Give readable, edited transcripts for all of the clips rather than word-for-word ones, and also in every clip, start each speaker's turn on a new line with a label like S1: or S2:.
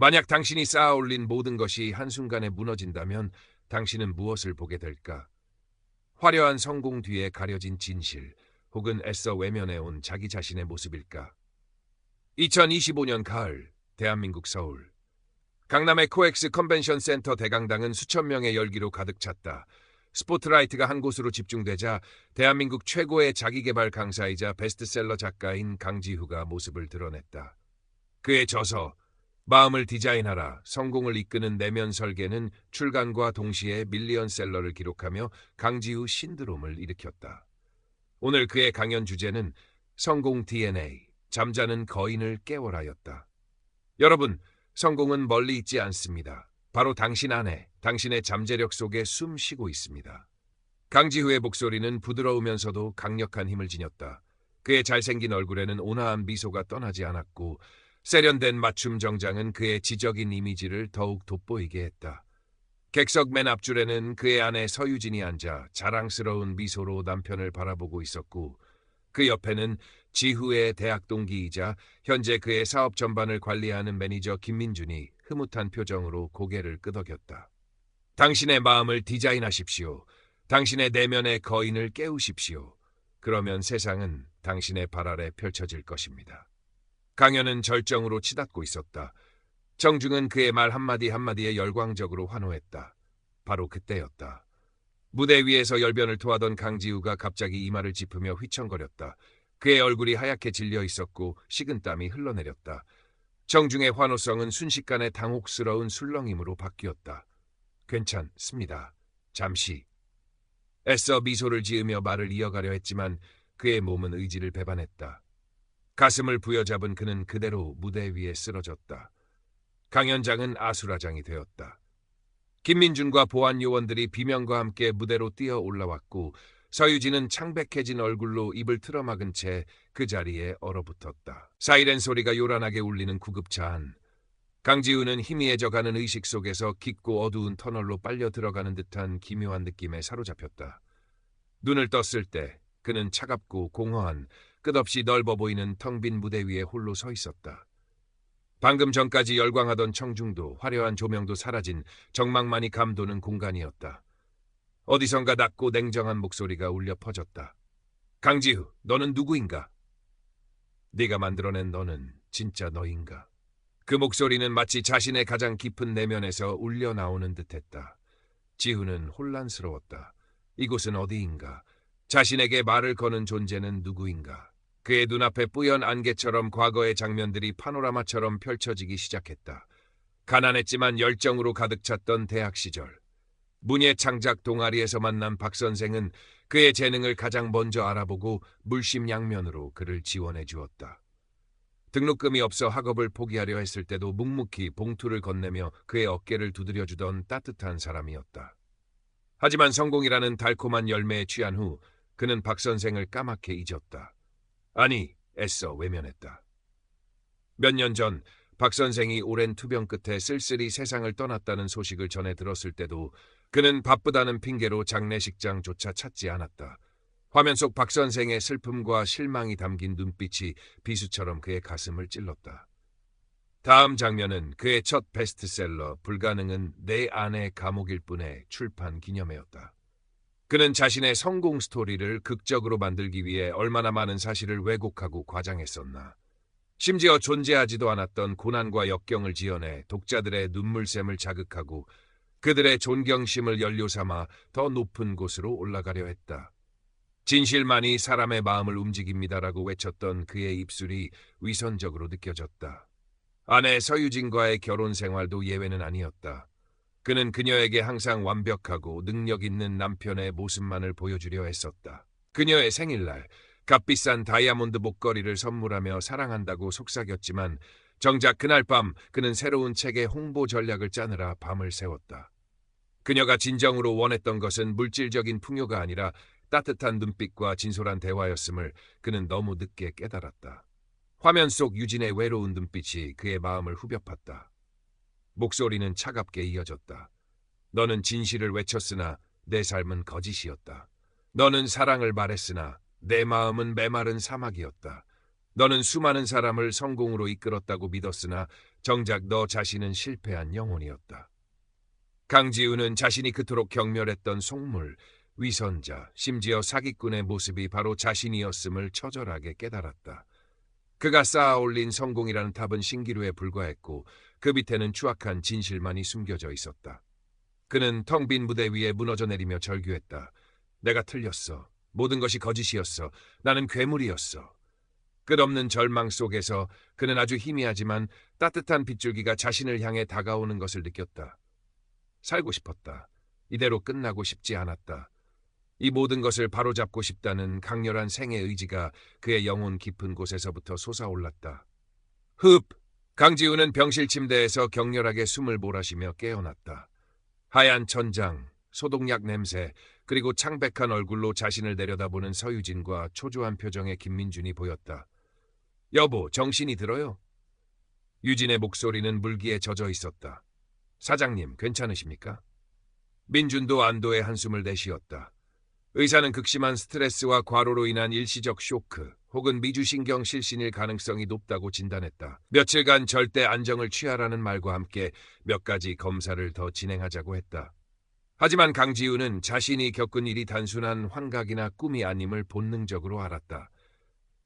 S1: 만약 당신이 쌓아 올린 모든 것이 한순간에 무너진다면 당신은 무엇을 보게 될까? 화려한 성공 뒤에 가려진 진실, 혹은 애써 외면해온 자기 자신의 모습일까? 2025년 가을, 대한민국 서울. 강남의 코엑스 컨벤션 센터 대강당은 수천 명의 열기로 가득 찼다. 스포트라이트가 한 곳으로 집중되자 대한민국 최고의 자기계발 강사이자 베스트셀러 작가인 강지후가 모습을 드러냈다. 그의 저서 마음을 디자인하라, 성공을 이끄는 내면 설계는 출간과 동시에 밀리언셀러를 기록하며 강지후 신드롬을 일으켰다. 오늘 그의 강연 주제는 성공 DNA, 잠자는 거인을 깨워라였다. 여러분, 성공은 멀리 있지 않습니다. 바로 당신 안에, 당신의 잠재력 속에 숨 쉬고 있습니다. 강지후의 목소리는 부드러우면서도 강력한 힘을 지녔다. 그의 잘생긴 얼굴에는 온화한 미소가 떠나지 않았고 세련된 맞춤 정장은 그의 지적인 이미지를 더욱 돋보이게 했다. 객석 맨 앞줄에는 그의 아내 서유진이 앉아 자랑스러운 미소로 남편을 바라보고 있었고 그 옆에는 지후의 대학 동기이자 현재 그의 사업 전반을 관리하는 매니저 김민준이 흐뭇한 표정으로 고개를 끄덕였다. 당신의 마음을 디자인하십시오. 당신의 내면의 거인을 깨우십시오. 그러면 세상은 당신의 발 아래 펼쳐질 것입니다. 강연은 절정으로 치닫고 있었다. 정중은 그의 말 한마디 한마디에 열광적으로 환호했다. 바로 그때였다. 무대 위에서 열변을 토하던 강지우가 갑자기 이마를 짚으며 휘청거렸다. 그의 얼굴이 하얗게 질려 있었고 식은땀이 흘러내렸다. 정중의 환호성은 순식간에 당혹스러운 술렁임으로 바뀌었다. 괜찮습니다. 잠시. 애써 미소를 지으며 말을 이어가려 했지만 그의 몸은 의지를 배반했다. 가슴을 부여잡은 그는 그대로 무대 위에 쓰러졌다. 강연장은 아수라장이 되었다. 김민준과 보안 요원들이 비명과 함께 무대로 뛰어 올라왔고 서유진은 창백해진 얼굴로 입을 틀어막은 채 그 자리에 얼어붙었다. 사이렌 소리가 요란하게 울리는 구급차 안. 강지우는 희미해져가는 의식 속에서 깊고 어두운 터널로 빨려 들어가는 듯한 기묘한 느낌에 사로잡혔다. 눈을 떴을 때 그는 차갑고 공허한 끝없이 넓어 보이는 텅 빈 무대 위에 홀로 서 있었다. 방금 전까지 열광하던 청중도 화려한 조명도 사라진 정막만이 감도는 공간이었다. 어디선가 낮고 냉정한 목소리가 울려 퍼졌다. 강지우, 너는 누구인가? 네가 만들어낸 너는 진짜 너인가? 그 목소리는 마치 자신의 가장 깊은 내면에서 울려 나오는 듯했다. 지우는 혼란스러웠다. 이곳은 어디인가? 자신에게 말을 거는 존재는 누구인가? 그의 눈앞에 뿌연 안개처럼 과거의 장면들이 파노라마처럼 펼쳐지기 시작했다. 가난했지만 열정으로 가득 찼던 대학 시절. 문예 창작 동아리에서 만난 박 선생은 그의 재능을 가장 먼저 알아보고 물심양면으로 그를 지원해 주었다. 등록금이 없어 학업을 포기하려 했을 때도 묵묵히 봉투를 건네며 그의 어깨를 두드려주던 따뜻한 사람이었다. 하지만 성공이라는 달콤한 열매에 취한 후 그는 박 선생을 까맣게 잊었다. 아니, 애써 외면했다. 몇 년 전 박 선생이 오랜 투병 끝에 쓸쓸히 세상을 떠났다는 소식을 전해 들었을 때도 그는 바쁘다는 핑계로 장례식장조차 찾지 않았다. 화면 속 박 선생의 슬픔과 실망이 담긴 눈빛이 비수처럼 그의 가슴을 찔렀다. 다음 장면은 그의 첫 베스트셀러 불가능은 내 안의 감옥일 뿐의 출판 기념회였다. 그는 자신의 성공 스토리를 극적으로 만들기 위해 얼마나 많은 사실을 왜곡하고 과장했었나. 심지어 존재하지도 않았던 고난과 역경을 지어내 독자들의 눈물샘을 자극하고 그들의 존경심을 연료 삼아 더 높은 곳으로 올라가려 했다. 진실만이 사람의 마음을 움직입니다라고 외쳤던 그의 입술이 위선적으로 느껴졌다. 아내 서유진과의 결혼 생활도 예외는 아니었다. 그는 그녀에게 항상 완벽하고 능력 있는 남편의 모습만을 보여주려 했었다. 그녀의 생일날 값비싼 다이아몬드 목걸이를 선물하며 사랑한다고 속삭였지만 정작 그날 밤 그는 새로운 책의 홍보 전략을 짜느라 밤을 새웠다. 그녀가 진정으로 원했던 것은 물질적인 풍요가 아니라 따뜻한 눈빛과 진솔한 대화였음을 그는 너무 늦게 깨달았다. 화면 속 유진의 외로운 눈빛이 그의 마음을 후벼 팠다. 목소리는 차갑게 이어졌다. 너는 진실을 외쳤으나 내 삶은 거짓이었다. 너는 사랑을 말했으나 내 마음은 메마른 사막이었다. 너는 수많은 사람을 성공으로 이끌었다고 믿었으나 정작 너 자신은 실패한 영혼이었다. 강지우는 자신이 그토록 경멸했던 속물, 위선자, 심지어 사기꾼의 모습이 바로 자신이었음을 처절하게 깨달았다. 그가 쌓아올린 성공이라는 탑은 신기루에 불과했고 그 밑에는 추악한 진실만이 숨겨져 있었다. 그는 텅 빈 무대 위에 무너져 내리며 절규했다. 내가 틀렸어. 모든 것이 거짓이었어. 나는 괴물이었어. 끝없는 절망 속에서 그는 아주 희미하지만 따뜻한 빗줄기가 자신을 향해 다가오는 것을 느꼈다. 살고 싶었다. 이대로 끝나고 싶지 않았다. 이 모든 것을 바로잡고 싶다는 강렬한 생의 의지가 그의 영혼 깊은 곳에서부터 솟아올랐다. 흡! 강지우는 병실 침대에서 격렬하게 숨을 몰아쉬며 깨어났다. 하얀 천장, 소독약 냄새, 그리고 창백한 얼굴로 자신을 내려다보는 서유진과 초조한 표정의 김민준이 보였다. 여보, 정신이 들어요? 유진의 목소리는 물기에 젖어 있었다. 사장님, 괜찮으십니까? 민준도 안도의 한숨을 내쉬었다. 의사는 극심한 스트레스와 과로로 인한 일시적 쇼크 혹은 미주신경 실신일 가능성이 높다고 진단했다. 며칠간 절대 안정을 취하라는 말과 함께 몇 가지 검사를 더 진행하자고 했다. 하지만 강지우는 자신이 겪은 일이 단순한 환각이나 꿈이 아님을 본능적으로 알았다.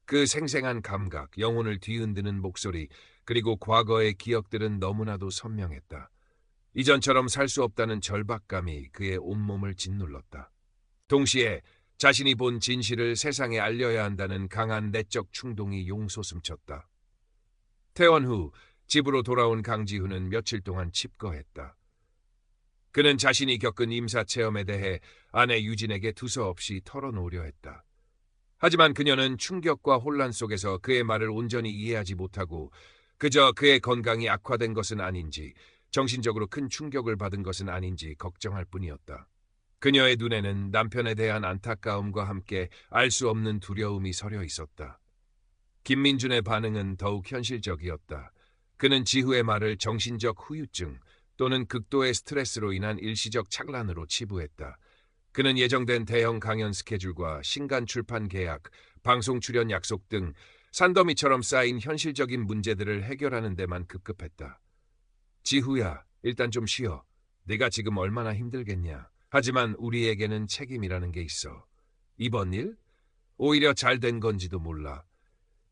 S1: 그 생생한 감각, 영혼을 뒤흔드는 목소리, 그리고 과거의 기억들은 너무나도 선명했다. 이전처럼 살 수 없다는 절박감이 그의 온몸을 짓눌렀다. 동시에 자신이 본 진실을 세상에 알려야 한다는 강한 내적 충동이 용솟음쳤다. 퇴원 후 집으로 돌아온 강지우는 며칠 동안 칩거했다. 그는 자신이 겪은 임사체험에 대해 아내 유진에게 두서없이 털어놓으려 했다. 하지만 그녀는 충격과 혼란 속에서 그의 말을 온전히 이해하지 못하고 그저 그의 건강이 악화된 것은 아닌지, 정신적으로 큰 충격을 받은 것은 아닌지 걱정할 뿐이었다. 그녀의 눈에는 남편에 대한 안타까움과 함께 알 수 없는 두려움이 서려 있었다. 김민준의 반응은 더욱 현실적이었다. 그는 지후의 말을 정신적 후유증 또는 극도의 스트레스로 인한 일시적 착란으로 치부했다. 그는 예정된 대형 강연 스케줄과 신간 출판 계약, 방송 출연 약속 등 산더미처럼 쌓인 현실적인 문제들을 해결하는 데만 급급했다. 지후야, 일단 좀 쉬어. 네가 지금 얼마나 힘들겠냐. 하지만 우리에게는 책임이라는 게 있어. 이번 일? 오히려 잘 된 건지도 몰라.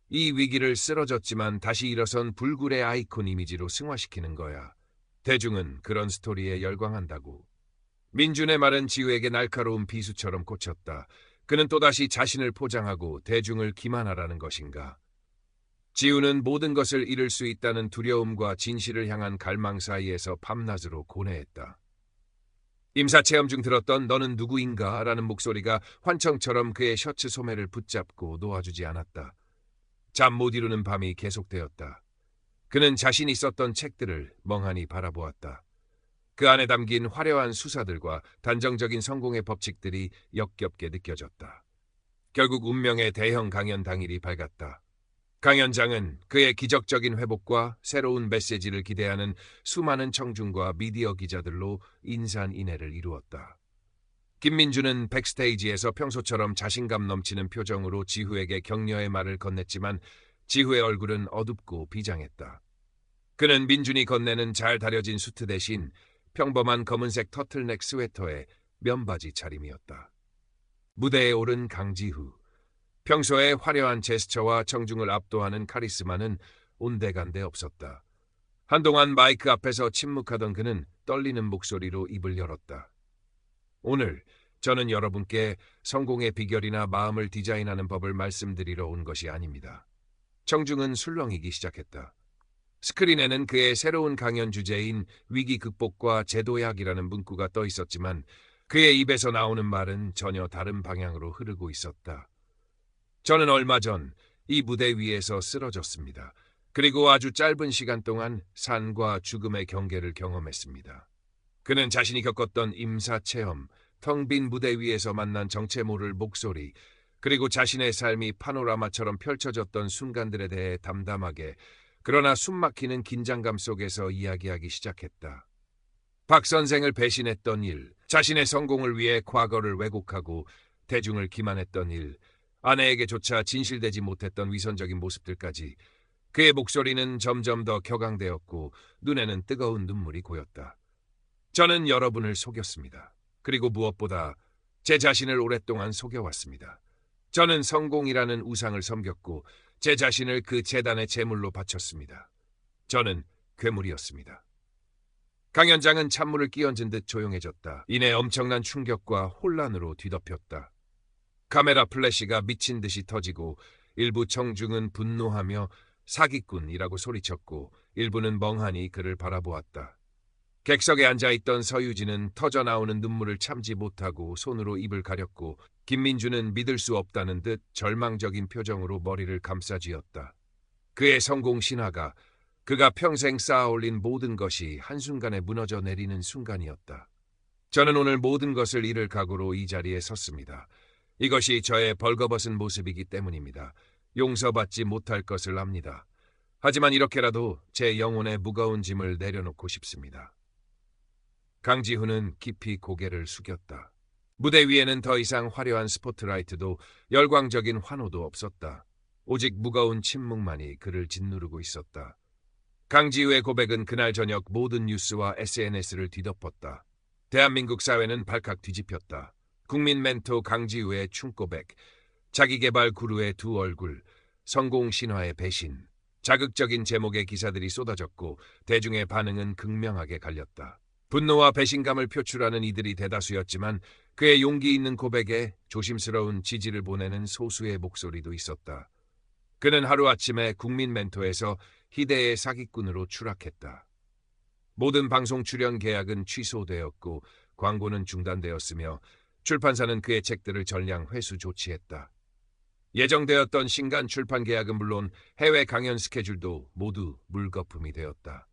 S1: 이 위기를 쓰러졌지만 다시 일어선 불굴의 아이콘 이미지로 승화시키는 거야. 대중은 그런 스토리에 열광한다고. 민준의 말은 지우에게 날카로운 비수처럼 꽂혔다. 그는 또다시 자신을 포장하고 대중을 기만하라는 것인가. 지우는 모든 것을 잃을 수 있다는 두려움과 진실을 향한 갈망 사이에서 밤낮으로 고뇌했다. 임사체험 중 들었던 너는 누구인가? 라는 목소리가 환청처럼 그의 셔츠 소매를 붙잡고 놓아주지 않았다. 잠 못 이루는 밤이 계속되었다. 그는 자신이 썼던 책들을 멍하니 바라보았다. 그 안에 담긴 화려한 수사들과 단정적인 성공의 법칙들이 역겹게 느껴졌다. 결국 운명의 대형 강연 당일이 밝았다. 강연장은 그의 기적적인 회복과 새로운 메시지를 기대하는 수많은 청중과 미디어 기자들로 인산인해를 이루었다. 김민준은 백스테이지에서 평소처럼 자신감 넘치는 표정으로 지후에게 격려의 말을 건넸지만 지후의 얼굴은 어둡고 비장했다. 그는 민준이 건네는 잘 다려진 수트 대신 평범한 검은색 터틀넥 스웨터에 면바지 차림이었다. 무대에 오른 강지후. 평소에 화려한 제스처와 청중을 압도하는 카리스마는 온데간데 없었다. 한동안 마이크 앞에서 침묵하던 그는 떨리는 목소리로 입을 열었다. 오늘 저는 여러분께 성공의 비결이나 마음을 디자인하는 법을 말씀드리러 온 것이 아닙니다. 청중은 술렁이기 시작했다. 스크린에는 그의 새로운 강연 주제인 위기 극복과 제도약이라는 문구가 떠 있었지만 그의 입에서 나오는 말은 전혀 다른 방향으로 흐르고 있었다. 저는 얼마 전 이 무대 위에서 쓰러졌습니다. 그리고 아주 짧은 시간 동안 산과 죽음의 경계를 경험했습니다. 그는 자신이 겪었던 임사체험, 텅 빈 무대 위에서 만난 정체 모를 목소리, 그리고 자신의 삶이 파노라마처럼 펼쳐졌던 순간들에 대해 담담하게, 그러나 숨막히는 긴장감 속에서 이야기하기 시작했다. 박 선생을 배신했던 일, 자신의 성공을 위해 과거를 왜곡하고 대중을 기만했던 일, 아내에게조차 진실되지 못했던 위선적인 모습들까지 그의 목소리는 점점 더 격앙되었고 눈에는 뜨거운 눈물이 고였다. 저는 여러분을 속였습니다. 그리고 무엇보다 제 자신을 오랫동안 속여왔습니다. 저는 성공이라는 우상을 섬겼고 제 자신을 그 재단의 제물로 바쳤습니다. 저는 괴물이었습니다. 강연장은 찬물을 끼얹은 듯 조용해졌다. 이내 엄청난 충격과 혼란으로 뒤덮였다. 카메라 플래시가 미친 듯이 터지고 일부 청중은 분노하며 사기꾼이라고 소리쳤고 일부는 멍하니 그를 바라보았다. 객석에 앉아있던 서유진은 터져나오는 눈물을 참지 못하고 손으로 입을 가렸고 김민주는 믿을 수 없다는 듯 절망적인 표정으로 머리를 감싸쥐었다. 그의 성공 신화가 그가 평생 쌓아올린 모든 것이 한순간에 무너져 내리는 순간이었다. 저는 오늘 모든 것을 잃을 각오로 이 자리에 섰습니다. 이것이 저의 벌거벗은 모습이기 때문입니다. 용서받지 못할 것을 압니다. 하지만 이렇게라도 제 영혼의 무거운 짐을 내려놓고 싶습니다. 강지훈은 깊이 고개를 숙였다. 무대 위에는 더 이상 화려한 스포트라이트도 열광적인 환호도 없었다. 오직 무거운 침묵만이 그를 짓누르고 있었다. 강지우의 고백은 그날 저녁 모든 뉴스와 SNS를 뒤덮었다. 대한민국 사회는 발칵 뒤집혔다. 국민 멘토 강지우의 충고백, 자기개발 구루의 두 얼굴, 성공 신화의 배신, 자극적인 제목의 기사들이 쏟아졌고 대중의 반응은 극명하게 갈렸다. 분노와 배신감을 표출하는 이들이 대다수였지만 그의 용기 있는 고백에 조심스러운 지지를 보내는 소수의 목소리도 있었다. 그는 하루아침에 국민 멘토에서 희대의 사기꾼으로 추락했다. 모든 방송 출연 계약은 취소되었고 광고는 중단되었으며 출판사는 그의 책들을 전량 회수 조치했다. 예정되었던 신간 출판 계약은 물론 해외 강연 스케줄도 모두 물거품이 되었다.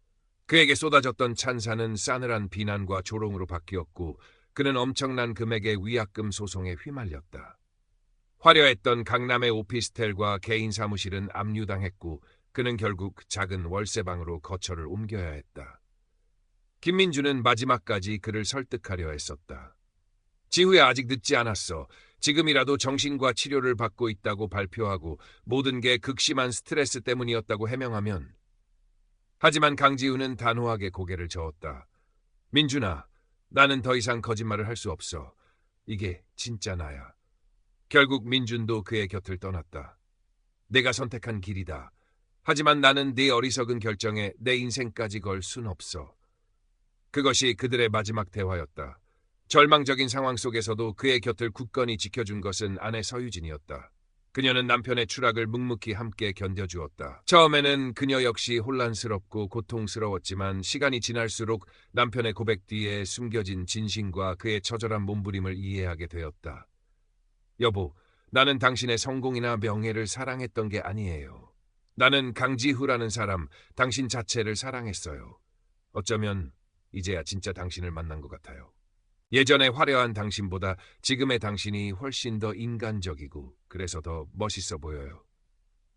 S1: 그에게 쏟아졌던 찬사는 싸늘한 비난과 조롱으로 바뀌었고 그는 엄청난 금액의 위약금 소송에 휘말렸다. 화려했던 강남의 오피스텔과 개인 사무실은 압류당했고 그는 결국 작은 월세방으로 거처를 옮겨야 했다. 김민주는 마지막까지 그를 설득하려 했었다. 지후야 아직 늦지 않았어. 지금이라도 정신과 치료를 받고 있다고 발표하고 모든 게 극심한 스트레스 때문이었다고 해명하면. 하지만 강지우는 단호하게 고개를 저었다. 민준아, 나는 더 이상 거짓말을 할 수 없어. 이게 진짜 나야. 결국 민준도 그의 곁을 떠났다. 내가 선택한 길이다. 하지만 나는 네 어리석은 결정에 내 인생까지 걸 순 없어. 그것이 그들의 마지막 대화였다. 절망적인 상황 속에서도 그의 곁을 굳건히 지켜준 것은 아내 서유진이었다. 그녀는 남편의 추락을 묵묵히 함께 견뎌주었다. 처음에는 그녀 역시 혼란스럽고 고통스러웠지만 시간이 지날수록 남편의 고백 뒤에 숨겨진 진심과 그의 처절한 몸부림을 이해하게 되었다. 여보, 나는 당신의 성공이나 명예를 사랑했던 게 아니에요. 나는 강지후라는 사람, 당신 자체를 사랑했어요. 어쩌면 이제야 진짜 당신을 만난 것 같아요. 예전의 화려한 당신보다 지금의 당신이 훨씬 더 인간적이고 그래서 더 멋있어 보여요.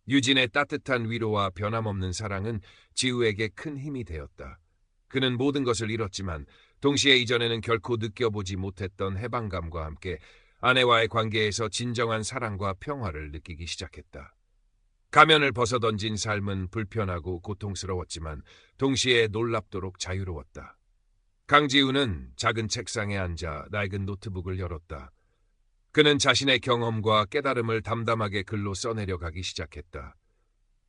S1: 유진의 따뜻한 위로와 변함없는 사랑은 지우에게 큰 힘이 되었다. 그는 모든 것을 잃었지만 동시에 이전에는 결코 느껴보지 못했던 해방감과 함께 아내와의 관계에서 진정한 사랑과 평화를 느끼기 시작했다. 가면을 벗어던진 삶은 불편하고 고통스러웠지만 동시에 놀랍도록 자유로웠다. 강지우는 작은 책상에 앉아 낡은 노트북을 열었다. 그는 자신의 경험과 깨달음을 담담하게 글로 써내려가기 시작했다.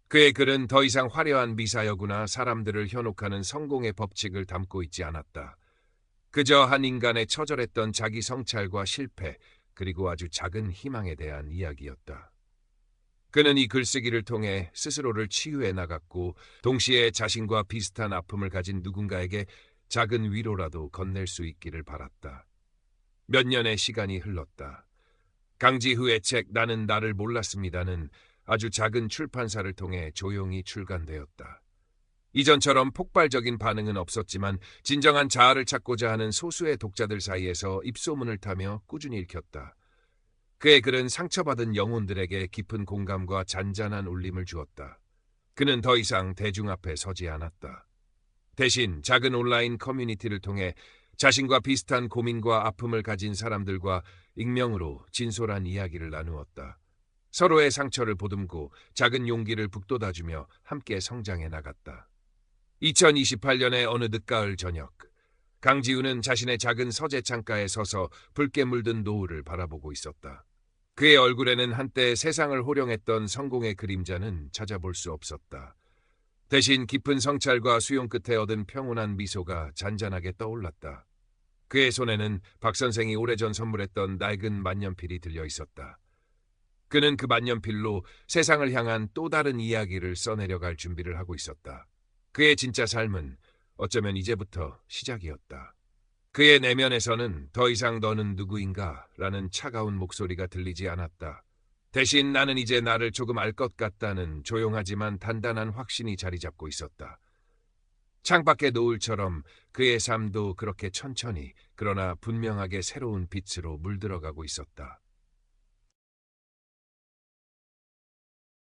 S1: 그의 글은 더 이상 화려한 미사여구나 사람들을 현혹하는 성공의 법칙을 담고 있지 않았다. 그저 한 인간의 처절했던 자기 성찰과 실패, 그리고 아주 작은 희망에 대한 이야기였다. 그는 이 글쓰기를 통해 스스로를 치유해 나갔고 동시에 자신과 비슷한 아픔을 가진 누군가에게 작은 위로라도 건넬 수 있기를 바랐다. 몇 년의 시간이 흘렀다. 강지후의 책 나는 나를 몰랐습니다는 아주 작은 출판사를 통해 조용히 출간되었다. 이전처럼 폭발적인 반응은 없었지만 진정한 자아를 찾고자 하는 소수의 독자들 사이에서 입소문을 타며 꾸준히 읽혔다. 그의 글은 상처받은 영혼들에게 깊은 공감과 잔잔한 울림을 주었다. 그는 더 이상 대중 앞에 서지 않았다. 대신 작은 온라인 커뮤니티를 통해 자신과 비슷한 고민과 아픔을 가진 사람들과 익명으로 진솔한 이야기를 나누었다. 서로의 상처를 보듬고 작은 용기를 북돋아주며 함께 성장해 나갔다. 2028년의 어느 늦가을 저녁, 강지우는 자신의 작은 서재 창가에 서서 붉게 물든 노을을 바라보고 있었다. 그의 얼굴에는 한때 세상을 호령했던 성공의 그림자는 찾아볼 수 없었다. 대신 깊은 성찰과 수용 끝에 얻은 평온한 미소가 잔잔하게 떠올랐다. 그의 손에는 박 선생이 오래전 선물했던 낡은 만년필이 들려 있었다. 그는 그 만년필로 세상을 향한 또 다른 이야기를 써내려갈 준비를 하고 있었다. 그의 진짜 삶은 어쩌면 이제부터 시작이었다. 그의 내면에서는 더 이상 너는 누구인가? 라는 차가운 목소리가 들리지 않았다. 대신 나는 이제 나를 조금 알 것 같다는 조용하지만 단단한 확신이 자리 잡고 있었다. 창밖의 노을처럼 그의 삶도 그렇게 천천히 그러나 분명하게 새로운 빛으로 물들어가고 있었다.